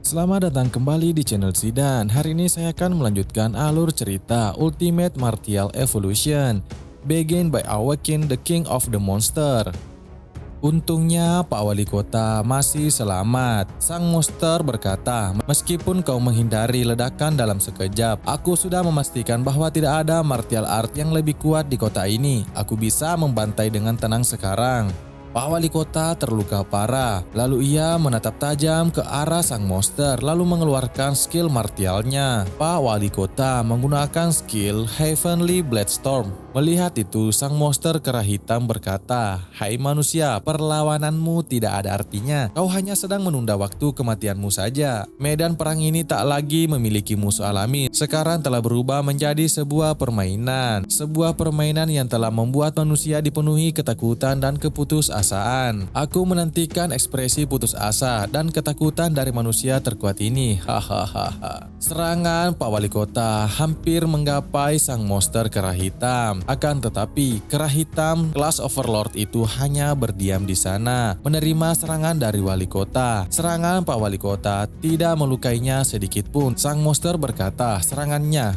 Selamat datang kembali di channel Zidan. Hari ini saya akan melanjutkan alur cerita Ultimate Martial Evolution, Begin by Awaken the King of the Monster. Untungnya Pak Wali Kota masih selamat. Sang monster berkata, meskipun kau menghindari ledakan dalam sekejap, aku sudah memastikan bahwa tidak ada martial art yang lebih kuat di kota ini. Aku bisa membantai dengan tenang sekarang. Pak Wali Kota terluka parah, lalu ia menatap tajam ke arah sang monster lalu mengeluarkan skill martialnya. Pak Wali Kota menggunakan skill Heavenly Bladestorm. Melihat itu, sang monster kera hitam berkata, "Hai manusia, perlawananmu tidak ada artinya. Kau hanya sedang menunda waktu kematianmu saja. Medan perang ini tak lagi memiliki musuh alami. Sekarang telah berubah menjadi sebuah permainan. Sebuah permainan yang telah membuat manusia dipenuhi ketakutan dan keputusasaan. Aku menantikan ekspresi putus asa dan ketakutan dari manusia terkuat ini. Hahaha." Serangan Pak Wali Kota hampir menggapai sang monster kera hitam. Akan tetapi, kera hitam kelas Overlord itu hanya berdiam di sana, menerima serangan dari Wali Kota. Serangan Pak Wali Kota tidak melukainya sedikit pun. Sang monster berkata,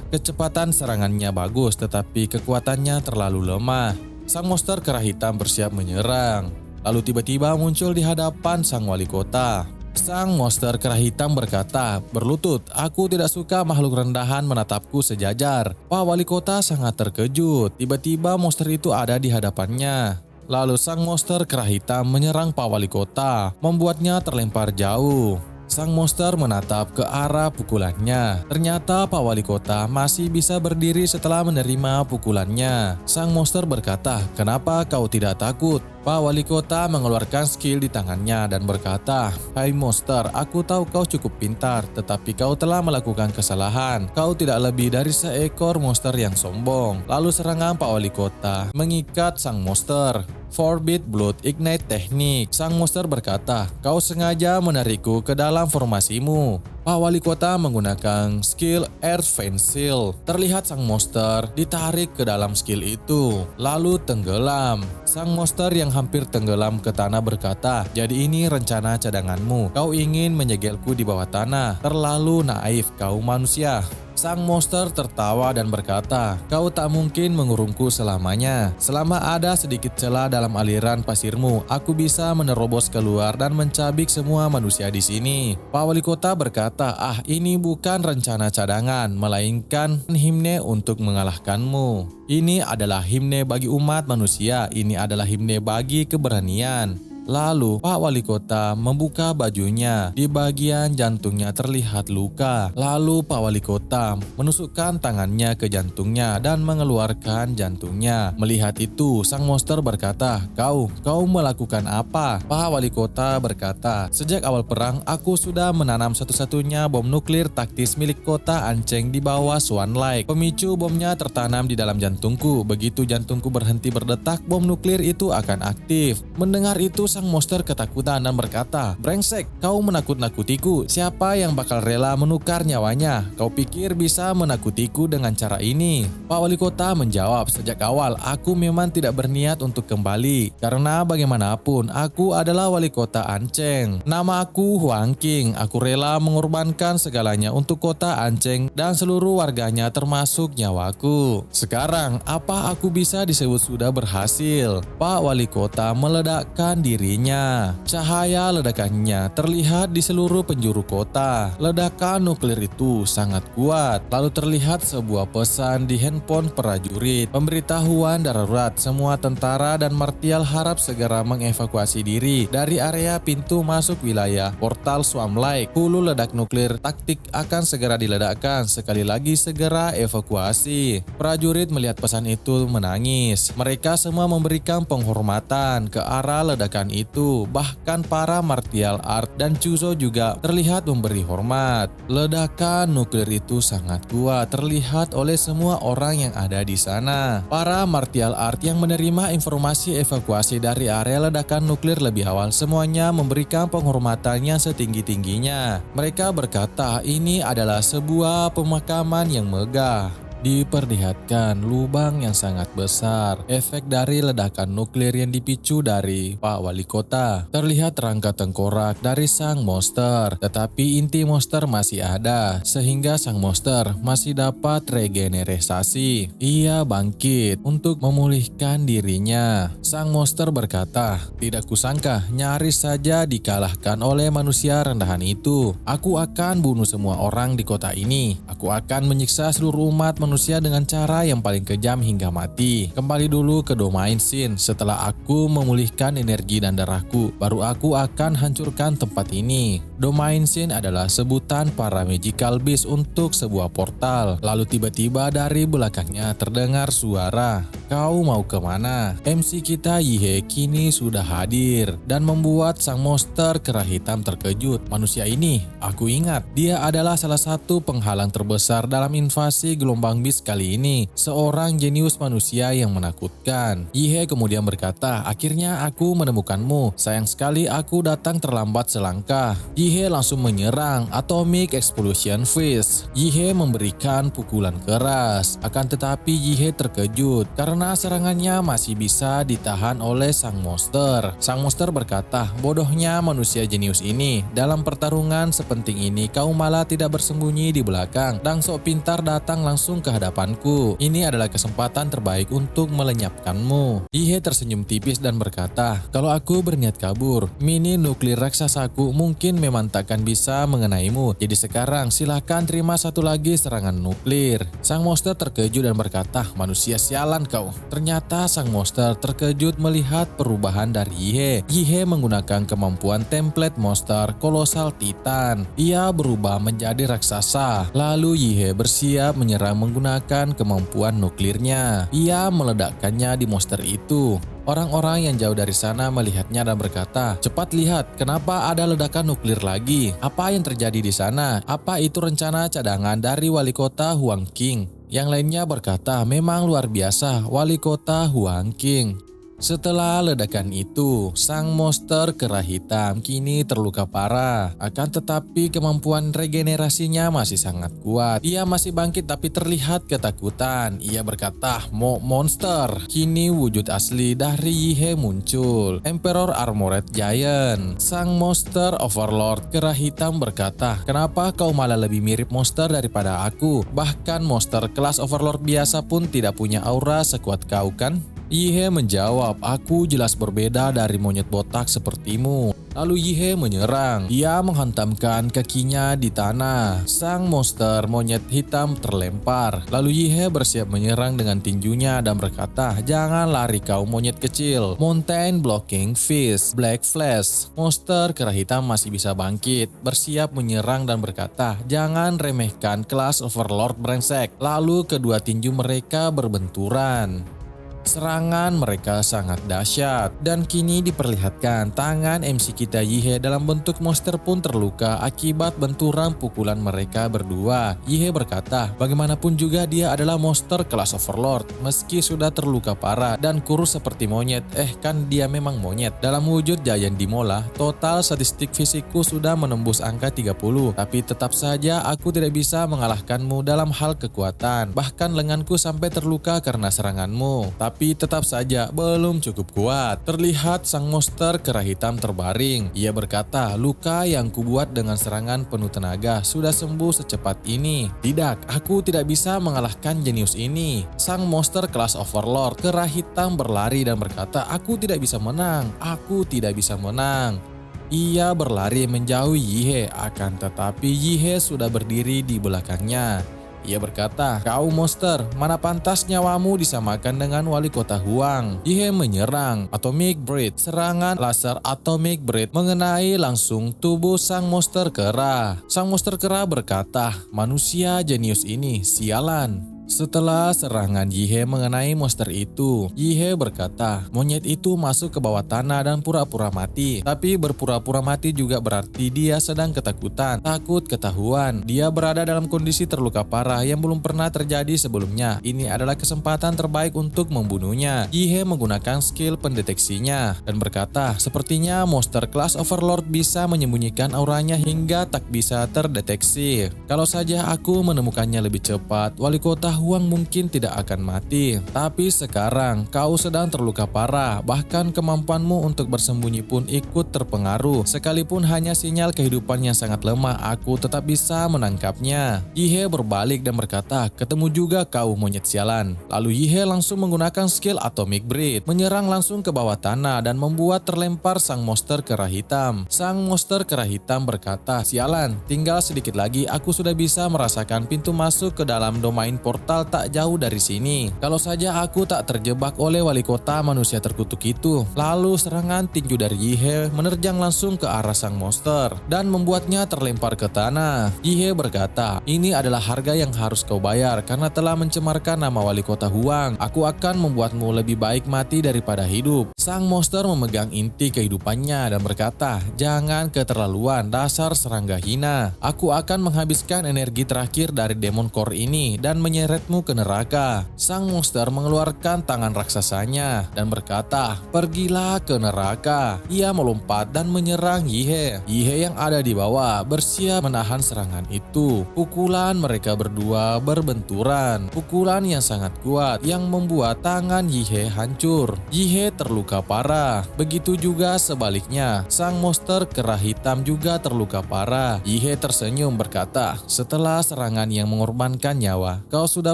kecepatan serangannya bagus, tetapi kekuatannya terlalu lemah. Sang monster kera hitam bersiap menyerang. Lalu tiba-tiba muncul di hadapan sang Wali Kota. Sang monster kera hitam berkata, "Berlutut, aku tidak suka makhluk rendahan menatapku sejajar." Pak Wali Kota sangat terkejut. Tiba-tiba monster itu ada di hadapannya. Lalu sang monster kera hitam menyerang Pak Wali Kota, membuatnya terlempar jauh. Sang monster menatap ke arah pukulannya. Ternyata Pak Wali Kota masih bisa berdiri setelah menerima pukulannya. Sang monster berkata, "Kenapa kau tidak takut?" Pak Wali Kota mengeluarkan skill di tangannya dan berkata, "Hai monster, aku tahu kau cukup pintar, tetapi kau telah melakukan kesalahan. Kau tidak lebih dari seekor monster yang sombong." Lalu serangan Pak Wali Kota mengikat sang monster. Forbid Blood Ignite Teknik. Sang monster berkata, "Kau sengaja menarikku ke dalam formasimu." Pak Wali Kota menggunakan skill Earth Vein Seal. Terlihat sang monster ditarik ke dalam skill itu, lalu tenggelam. Sang monster yang hampir tenggelam ke tanah berkata, "Jadi ini rencana cadanganmu. Kau ingin menyegelku di bawah tanah. Terlalu naif kau manusia." Sang monster tertawa dan berkata, "Kau tak mungkin mengurungku selamanya. Selama ada sedikit celah dalam aliran pasirmu, aku bisa menerobos keluar dan mencabik semua manusia di sini." Pak Wali Kota berkata, "Ini bukan rencana cadangan, melainkan himne untuk mengalahkanmu. Ini adalah himne bagi umat manusia, ini adalah himne bagi keberanian." Lalu Pak Wali Kota membuka bajunya. Di bagian jantungnya terlihat luka. Lalu Pak Wali Kota menusukkan tangannya ke jantungnya dan mengeluarkan jantungnya. Melihat itu, sang monster berkata, Kau melakukan apa?" Pak Wali Kota berkata, "Sejak awal perang, aku sudah menanam satu-satunya bom nuklir taktis milik kota Anceng di bawah Swan Lake. Pemicu bomnya tertanam di dalam jantungku. Begitu jantungku berhenti berdetak, bom nuklir itu akan aktif." Mendengar itu, sang monster ketakutan dan berkata, "Brengsek, kau menakut-nakutiku. Siapa yang bakal rela menukar nyawanya? Kau pikir bisa menakutiku dengan cara ini?" Pak Wali Kota menjawab, "Sejak awal, aku memang tidak berniat untuk kembali. Karena bagaimanapun, aku adalah Wali Kota Anceng. Nama aku Huang King. Aku rela mengorbankan segalanya untuk kota Anceng dan seluruh warganya termasuk nyawaku. Sekarang, apa aku bisa disebut sudah berhasil?" Pak Wali Kota meledakkan dirinya. Cahaya ledakannya terlihat di seluruh penjuru kota. Ledakan nuklir itu sangat kuat. Lalu terlihat sebuah pesan di handphone prajurit. Pemberitahuan darurat, semua tentara dan martial harap segera mengevakuasi diri dari area pintu masuk wilayah portal Swan Lake. Hulu ledak nuklir taktik akan segera diledakkan. Sekali lagi segera evakuasi. Prajurit melihat pesan itu menangis. Mereka semua memberikan penghormatan ke arah ledakan itu. Bahkan para martial art dan Chuzo juga terlihat memberi hormat. Ledakan nuklir itu sangat kuat, terlihat oleh semua orang yang ada di sana. Para martial art yang menerima informasi evakuasi dari area ledakan nuklir lebih awal semuanya memberikan penghormatannya setinggi-tingginya. Mereka berkata, ini adalah sebuah pemakaman yang megah. Diperlihatkan lubang yang sangat besar, efek dari ledakan nuklir yang dipicu dari Pak Wali Kota. Terlihat rangka tengkorak dari sang monster, tetapi inti monster masih ada, sehingga sang monster masih dapat regenerasi. Ia bangkit untuk memulihkan dirinya. Sang monster berkata, "Tidak kusangka, nyaris saja dikalahkan oleh manusia rendahan itu. Aku akan bunuh semua orang di kota ini. Aku akan menyiksa seluruh umat manusia dengan cara yang paling kejam hingga mati. Kembali dulu ke domain Sin. Setelah aku memulihkan energi dan darahku, baru aku akan hancurkan tempat ini." Domain Sin adalah sebutan para magical beast untuk sebuah portal. Lalu tiba-tiba dari belakangnya terdengar suara, "Kau mau kemana?" MC kita Yihe kini sudah hadir dan membuat sang monster kera hitam terkejut. Manusia ini, aku ingat, dia adalah salah satu penghalang terbesar dalam invasi gelombang beast kali ini. Seorang jenius manusia yang menakutkan. Yihe kemudian berkata, "Akhirnya aku menemukanmu. Sayang sekali aku datang terlambat selangkah." Yihe langsung menyerang Atomic Explosion Fist. Yihe memberikan pukulan keras. Akan tetapi Yihe terkejut karena serangannya masih bisa ditahan oleh sang monster. Sang monster berkata, "Bodohnya manusia jenius ini. Dalam pertarungan sepenting ini kau malah tidak bersembunyi di belakang dan sok pintar datang langsung ke hadapanku. Ini adalah kesempatan terbaik untuk melenyapkanmu." Yihe tersenyum tipis dan berkata, "Kalau aku berniat kabur, mini nuklir raksasaku mungkin memang takkan bisa mengenaimu. Jadi sekarang silahkan terima satu lagi serangan nuklir." Sang monster terkejut dan berkata, "Manusia sialan kau." Ternyata sang monster terkejut melihat perubahan dari Yihe. Yihe menggunakan kemampuan template monster kolosal Titan. Ia berubah menjadi raksasa. Lalu Yihe bersiap menyerang menggunakan kemampuan nuklirnya. Ia meledakkannya di monster itu. Orang-orang yang jauh dari sana melihatnya dan berkata, "Cepat lihat, kenapa ada ledakan nuklir lagi? Apa yang terjadi di sana? Apa itu rencana cadangan dari wali kota Huang Qing?" Yang lainnya berkata, "Memang luar biasa, wali kota Huang Qing." Setelah ledakan itu, sang monster kera hitam kini terluka parah. Akan tetapi kemampuan regenerasinya masih sangat kuat. Ia masih bangkit tapi terlihat ketakutan. Ia berkata, Monster." Kini wujud asli dari Yihe muncul. Emperor Armored Giant. Sang monster overlord kera hitam berkata, "Kenapa kau malah lebih mirip monster daripada aku? Bahkan monster kelas overlord biasa pun tidak punya aura sekuat kau kan?" Yihe menjawab, "Aku jelas berbeda dari monyet botak sepertimu." Lalu Yihe menyerang. Ia menghantamkan kakinya di tanah. Sang monster monyet hitam terlempar. Lalu Yihe bersiap menyerang dengan tinjunya dan berkata, "Jangan lari kau monyet kecil." Mountain Blocking Fist, Black Flash. Monster kera hitam masih bisa bangkit, bersiap menyerang dan berkata, "Jangan remehkan kelas Overlord brengsek." Lalu kedua tinju mereka berbenturan. Serangan mereka sangat dahsyat dan kini diperlihatkan tangan MC kita Yihe dalam bentuk monster pun terluka akibat benturan pukulan mereka berdua. Yihe berkata, bagaimanapun juga dia adalah monster kelas Overlord meski sudah terluka parah dan kurus seperti monyet. Kan dia memang monyet. Dalam wujud Giant Dimola, total statistik fisikku sudah menembus angka 30, tapi tetap saja aku tidak bisa mengalahkanmu dalam hal kekuatan. Bahkan lenganku sampai terluka karena seranganmu. Tapi tetap saja belum cukup kuat. Terlihat sang monster kera hitam terbaring. Ia berkata, "Luka yang kubuat dengan serangan penuh tenaga sudah sembuh secepat ini. Tidak, aku tidak bisa mengalahkan jenius ini." Sang monster kelas Overlord kera hitam berlari dan berkata, "Aku tidak bisa menang. Aku tidak bisa menang." Ia berlari menjauhi Yihe, akan tetapi Yihe sudah berdiri di belakangnya. Ia berkata, "Kau monster, mana pantas nyawamu disamakan dengan wali kota Huang." Yihe menyerang Atomic Breath. Serangan laser Atomic Breath mengenai langsung tubuh sang monster kera. Sang monster kera berkata, "Manusia jenius ini, sialan." Setelah serangan Yihe mengenai monster itu, Yihe berkata, "Monyet itu masuk ke bawah tanah dan pura-pura mati. Tapi berpura-pura mati juga berarti dia sedang ketakutan, takut ketahuan. Dia berada dalam kondisi terluka parah yang belum pernah terjadi sebelumnya. Ini adalah kesempatan terbaik untuk membunuhnya." Yihe menggunakan skill pendeteksinya dan berkata, "Sepertinya monster kelas Overlord bisa menyembunyikan auranya hingga tak bisa terdeteksi. Kalau saja aku menemukannya lebih cepat, wali kota kota Huang mungkin tidak akan mati. Tapi sekarang kau sedang terluka parah, bahkan kemampuanmu untuk bersembunyi pun ikut terpengaruh. Sekalipun hanya sinyal kehidupan yang sangat lemah, aku tetap bisa menangkapnya. Yihe berbalik dan berkata, ketemu juga kau monyet sialan. Lalu Yihe langsung menggunakan skill Atomic Breath, menyerang langsung ke bawah tanah dan membuat terlempar sang monster kera hitam. Sang monster kera hitam berkata, sialan, tinggal sedikit lagi aku sudah bisa merasakan pintu masuk ke dalam domain portal tak jauh dari sini. Kalau saja aku tak terjebak oleh wali kota manusia terkutuk itu. Lalu serangan tinju dari Yihe menerjang langsung ke arah sang monster dan membuatnya terlempar ke tanah. Yihe berkata, ini adalah harga yang harus kau bayar karena telah mencemarkan nama wali kota Huang. Aku akan membuatmu lebih baik mati daripada hidup. Sang monster memegang inti kehidupannya dan berkata, jangan keterlaluan, dasar serangga hina. Aku akan menghabiskan energi terakhir dari Demon Core ini dan menyeretmu ke neraka. Sang monster mengeluarkan tangan raksasanya dan berkata, pergilah ke neraka. Ia melompat dan menyerang Yihe. Yihe yang ada di bawah bersiap menahan serangan itu. Pukulan mereka berdua berbenturan. Pukulan yang sangat kuat yang membuat tangan Yihe hancur. Yihe terluka parah. Begitu juga sebaliknya, sang monster kera hitam juga terluka parah. Yihe tersenyum berkata, setelah serangan yang mengorbankan nyawa, kau sudah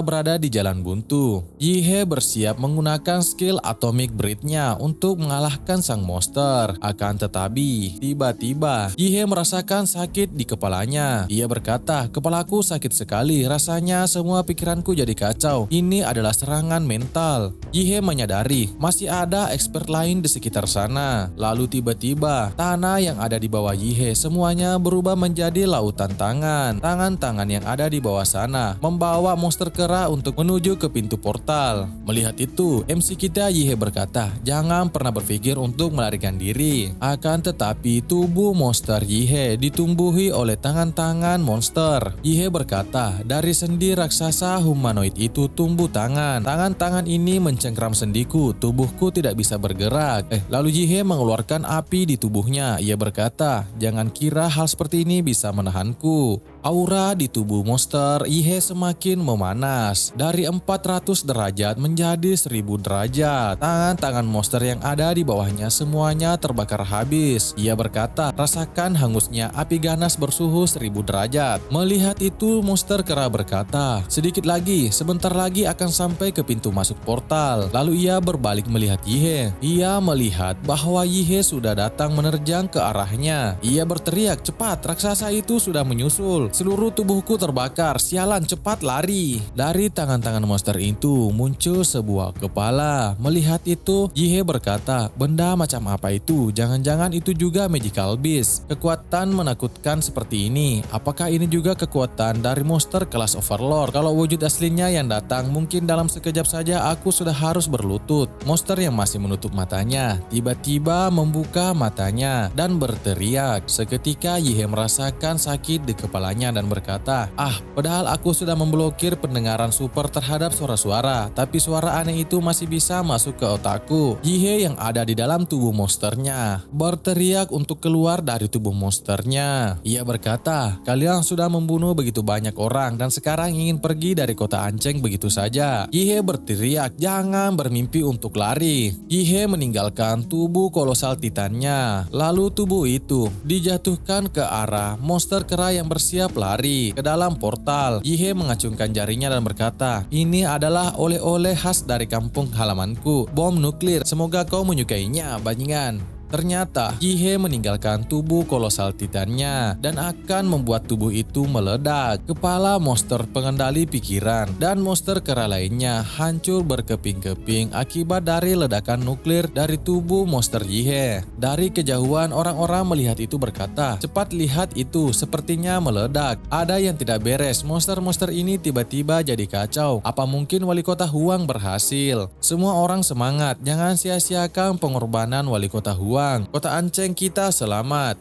berada di jalan buntu. Yihe bersiap menggunakan skill Atomic Breath-nya untuk mengalahkan sang monster. Akan tetapi, tiba-tiba Yihe merasakan sakit di kepalanya. Ia berkata, kepalaku sakit sekali, rasanya semua pikiranku jadi kacau. Ini adalah serangan mental. Yihe menyadari masih ada expert lain di sekitar sana. Lalu tiba-tiba tanah yang ada di bawah Yihe semuanya berubah menjadi lautan tangan. Tangan-tangan yang ada di bawah sana membawa monster kera untuk menuju ke pintu portal. Melihat itu, MC kita Yihe berkata, jangan pernah berpikir untuk melarikan diri. Akan tetapi tubuh monster Yihe ditumbuhi oleh tangan-tangan monster. Yihe berkata, dari sendi raksasa humanoid itu tumbuh tangan. Tangan-tangan ini mencengkram sendiku, tubuhku tidak bisa bergerak. Lalu Yihe mengeluarkan api di tubuhnya. Ia berkata, jangan kira hal seperti ini bisa menahanku. Aura di tubuh monster Yihe semakin memanas. Dari 400 derajat menjadi 1000 derajat. Tangan-tangan monster yang ada di bawahnya semuanya terbakar habis. Ia berkata, rasakan hangusnya api ganas bersuhu 1000 derajat. Melihat itu, monster kera berkata, sedikit lagi, sebentar lagi akan sampai ke pintu masuk portal. Lalu ia berbalik melihat Yihe. Ia melihat bahwa Yihe sudah datang menerjang ke arahnya. Ia berteriak, cepat, raksasa itu sudah menyusul. Seluruh tubuhku terbakar, sialan, cepat lari. Dari tangan-tangan monster itu muncul sebuah kepala. Melihat itu, Yihe berkata, benda macam apa itu? Jangan-jangan itu juga magical beast. Kekuatan menakutkan seperti ini. Apakah ini juga kekuatan dari monster kelas Overlord? Kalau wujud aslinya yang datang, mungkin dalam sekejap saja aku sudah harus berlutut. Monster yang masih menutup matanya tiba-tiba membuka matanya dan berteriak. Seketika Yihe merasakan sakit di kepalanya dan berkata, padahal aku sudah memblokir pendengaran super terhadap suara-suara, tapi suara aneh itu masih bisa masuk ke otakku. Yihe yang ada di dalam tubuh monsternya berteriak untuk keluar dari tubuh monsternya. Ia berkata, kalian sudah membunuh begitu banyak orang dan sekarang ingin pergi dari kota Anceng begitu saja. Yihe berteriak, jangan bermimpi untuk lari. Yihe meninggalkan tubuh kolosal titannya. Lalu tubuh itu dijatuhkan ke arah monster kera yang bersiap lari ke dalam portal. Yihe mengacungkan jarinya dan berkata, ini adalah oleh-oleh khas dari kampung halamanku, bom nuklir. Semoga kau menyukainya, bajingan. Ternyata Yihe meninggalkan tubuh kolosal titannya dan akan membuat tubuh itu meledak. Kepala monster pengendali pikiran dan monster kera lainnya hancur berkeping-keping akibat dari ledakan nuklir dari tubuh monster Yihe. Dari kejauhan orang-orang melihat itu berkata, cepat lihat itu, sepertinya meledak. Ada yang tidak beres, monster-monster ini tiba-tiba jadi kacau. Apa mungkin wali kota Huang berhasil? Semua orang semangat, jangan sia-siakan pengorbanan wali kota Huang. Kota Anceng kita selamat.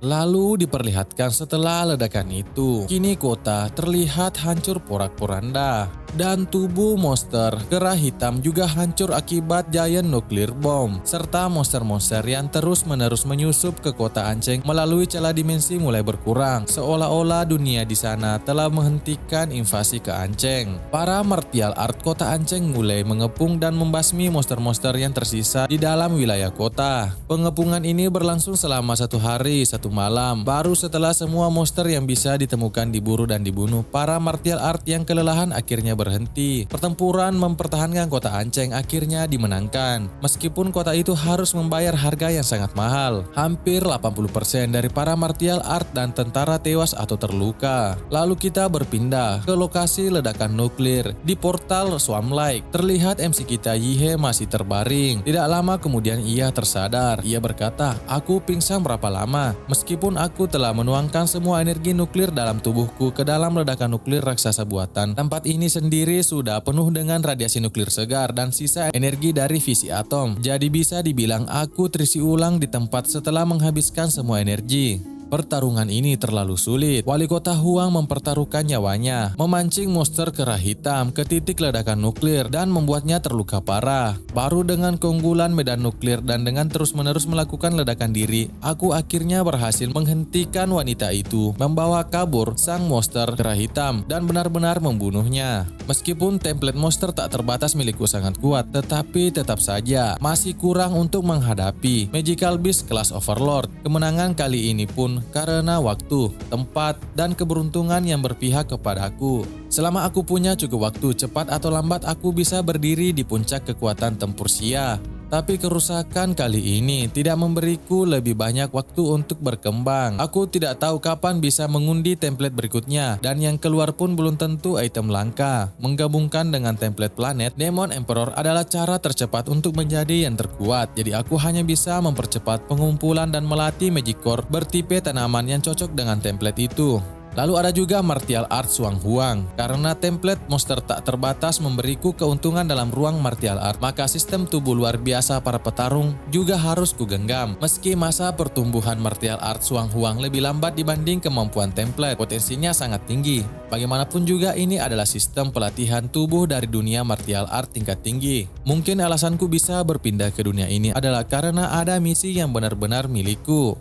Lalu diperlihatkan setelah ledakan itu, kini kota terlihat hancur porak-poranda. Dan tubuh monster kera hitam juga hancur akibat giant nuclear bomb, serta monster-monster yang terus-menerus menyusup ke kota Ancheng melalui celah dimensi mulai berkurang, seolah-olah dunia di sana telah menghentikan invasi ke Ancheng. Para martial art kota Ancheng mulai mengepung dan membasmi monster-monster yang tersisa di dalam wilayah kota. Pengepungan ini berlangsung selama 1 hari 1 malam. Baru setelah semua monster yang bisa ditemukan diburu dan dibunuh, para martial art yang kelelahan akhirnya berhenti. Pertempuran mempertahankan kota Ancheng akhirnya dimenangkan. Meskipun kota itu harus membayar harga yang sangat mahal. Hampir 80% dari para martial art dan tentara tewas atau terluka. Lalu kita berpindah ke lokasi ledakan nuklir. Di portal Swarm Lake, terlihat MC kita Yihe masih terbaring. Tidak lama kemudian ia tersadar. Ia berkata, "Aku pingsan berapa lama? Meskipun aku telah menuangkan semua energi nuklir dalam tubuhku ke dalam ledakan nuklir raksasa buatan, tempat ini sendiri sudah penuh dengan radiasi nuklir segar dan sisa energi dari fisi atom. Jadi bisa dibilang aku terisi ulang di tempat setelah menghabiskan semua energi." Pertarungan ini terlalu sulit. Wali kota Huang mempertaruhkan nyawanya, memancing monster kera hitam ke titik ledakan nuklir dan membuatnya terluka parah. Baru dengan keunggulan medan nuklir dan dengan terus-menerus melakukan ledakan diri, aku akhirnya berhasil menghentikan wanita itu, membawa kabur sang monster kera hitam dan benar-benar membunuhnya. Meskipun template monster tak terbatas milikku sangat kuat, tetapi tetap saja masih kurang untuk menghadapi Magical Beast kelas Overlord. Kemenangan kali ini pun karena waktu, tempat, dan keberuntungan yang berpihak kepadaku. Selama aku punya cukup waktu, cepat atau lambat aku bisa berdiri di puncak kekuatan tempur Xia. Tapi kerusakan kali ini tidak memberiku lebih banyak waktu untuk berkembang. Aku tidak tahu kapan bisa mengundi template berikutnya, dan yang keluar pun belum tentu item langka. Menggabungkan dengan template planet, Demon Emperor adalah cara tercepat untuk menjadi yang terkuat. Jadi aku hanya bisa mempercepat pengumpulan dan melatih Magic Core bertipe tanaman yang cocok dengan template itu. Lalu ada juga martial art Shuang Huang. Karena template monster tak terbatas memberiku keuntungan dalam ruang martial art, maka sistem tubuh luar biasa para petarung juga harus kugenggam. Meski masa pertumbuhan martial art Shuang Huang lebih lambat dibanding kemampuan template, potensinya sangat tinggi. Bagaimanapun juga ini adalah sistem pelatihan tubuh dari dunia martial art tingkat tinggi. Mungkin alasanku bisa berpindah ke dunia ini adalah karena ada misi yang benar-benar milikku.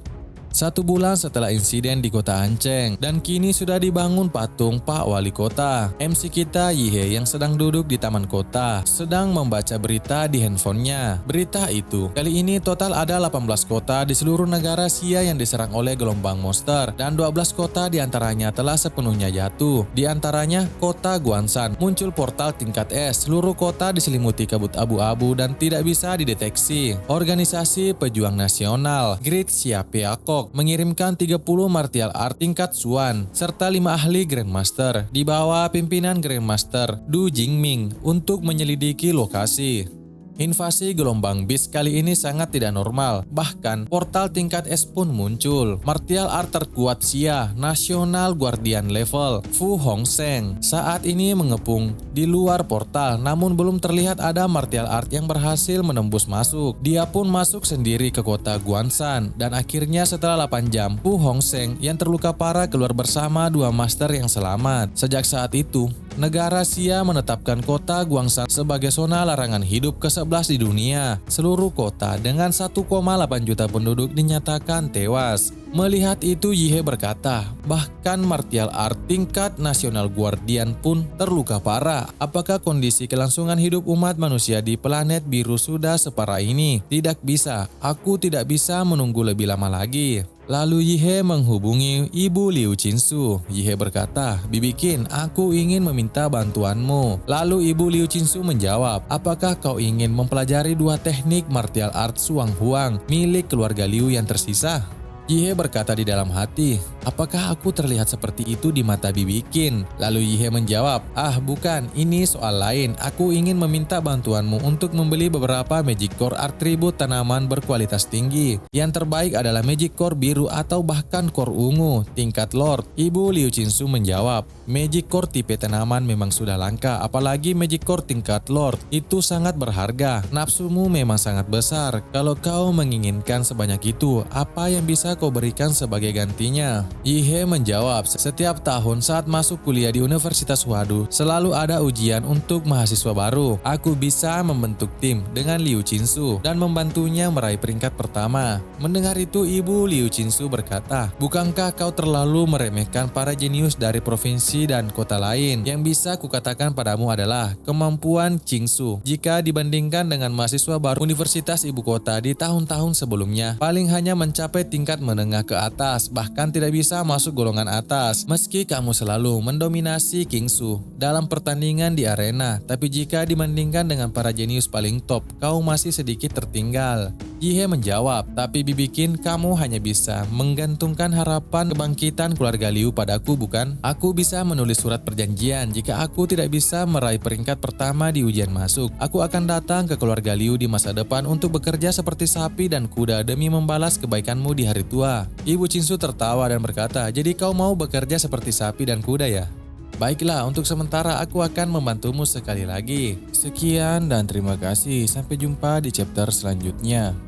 1 bulan setelah insiden di kota Ancheng, dan kini sudah dibangun patung Pak Wali Kota. MC kita Yihe yang sedang duduk di taman kota, sedang membaca berita di handphonenya. Berita itu, kali ini total ada 18 kota di seluruh negara Xia yang diserang oleh gelombang monster, dan 12 kota diantaranya telah sepenuhnya jatuh. Di antaranya kota Guanshan, muncul portal tingkat es, seluruh kota diselimuti kabut abu-abu dan tidak bisa dideteksi. Organisasi Pejuang Nasional, Great Xia Peacock, mengirimkan 30 martial art tingkat Xuan serta 5 ahli Grandmaster di bawah pimpinan Grandmaster Du Jingming untuk menyelidiki lokasi. Invasi gelombang beast kali ini sangat tidak normal, bahkan portal tingkat es pun muncul. Martial art terkuat Xia, National Guardian level, Fu Hongsheng, saat ini mengepung di luar portal, namun belum terlihat ada martial art yang berhasil menembus masuk. Dia pun masuk sendiri ke kota Guanshan, dan akhirnya setelah 8 jam, Fu Hongsheng yang terluka parah keluar bersama 2 master yang selamat. Sejak saat itu, negara Xia menetapkan kota Guanshan sebagai zona larangan hidup ke-11 di dunia. Seluruh kota dengan 1,8 juta penduduk dinyatakan tewas. Melihat itu Yihe berkata, bahkan martial art tingkat National Guardian pun terluka parah. Apakah kondisi kelangsungan hidup umat manusia di planet biru sudah separah ini? Tidak bisa, aku tidak bisa menunggu lebih lama lagi. Lalu Yihe menghubungi Ibu Liu Qinsu. Yihe berkata, "Bibi Qin, aku ingin meminta bantuanmu." Lalu Ibu Liu Qinsu menjawab, "Apakah kau ingin mempelajari 2 teknik martial art Shuang Huang milik keluarga Liu yang tersisa?" Yihe berkata di dalam hati, "Apakah aku terlihat seperti itu di mata Bibi Qin?" Lalu Yihe menjawab, "Ah bukan, ini soal lain. Aku ingin meminta bantuanmu untuk membeli beberapa Magic Core atribut tanaman berkualitas tinggi. Yang terbaik adalah Magic Core biru atau bahkan Core ungu, tingkat Lord." Ibu Liu Qinsu menjawab, "Magic Core tipe tanaman memang sudah langka, apalagi Magic Core tingkat Lord. Itu sangat berharga. Nafsumu memang sangat besar. Kalau kau menginginkan sebanyak itu, apa yang bisa kau berikan sebagai gantinya? Yihe menjawab, setiap tahun saat masuk kuliah di Universitas Wadu, selalu ada ujian untuk mahasiswa baru. Aku bisa membentuk tim dengan Liu Qinsu dan membantunya meraih peringkat pertama. Mendengar itu, ibu Liu Qinsu berkata, bukankah kau terlalu meremehkan para jenius dari provinsi dan kota lain? Yang bisa kukatakan padamu adalah kemampuan Qingsu jika dibandingkan dengan mahasiswa baru Universitas Ibu Kota di tahun-tahun sebelumnya, paling hanya mencapai tingkat menengah ke atas, bahkan tidak bisa masuk golongan atas. Meski kamu selalu mendominasi Qingsu dalam pertandingan di arena, tapi jika dibandingkan dengan para jenius paling top, kau masih sedikit tertinggal. Yihe menjawab, tapi bikin kamu hanya bisa menggantungkan harapan kebangkitan keluarga Liu padaku, bukan? Aku bisa menulis surat perjanjian jika aku tidak bisa meraih peringkat pertama di ujian masuk. Aku akan datang ke keluarga Liu di masa depan untuk bekerja seperti sapi dan kuda demi membalas kebaikanmu di hari tua. Ibu Qinsu tertawa dan berkata, jadi kau mau bekerja seperti sapi dan kuda ya? Baiklah, untuk sementara aku akan membantumu sekali lagi. Sekian dan terima kasih. Sampai jumpa di chapter selanjutnya.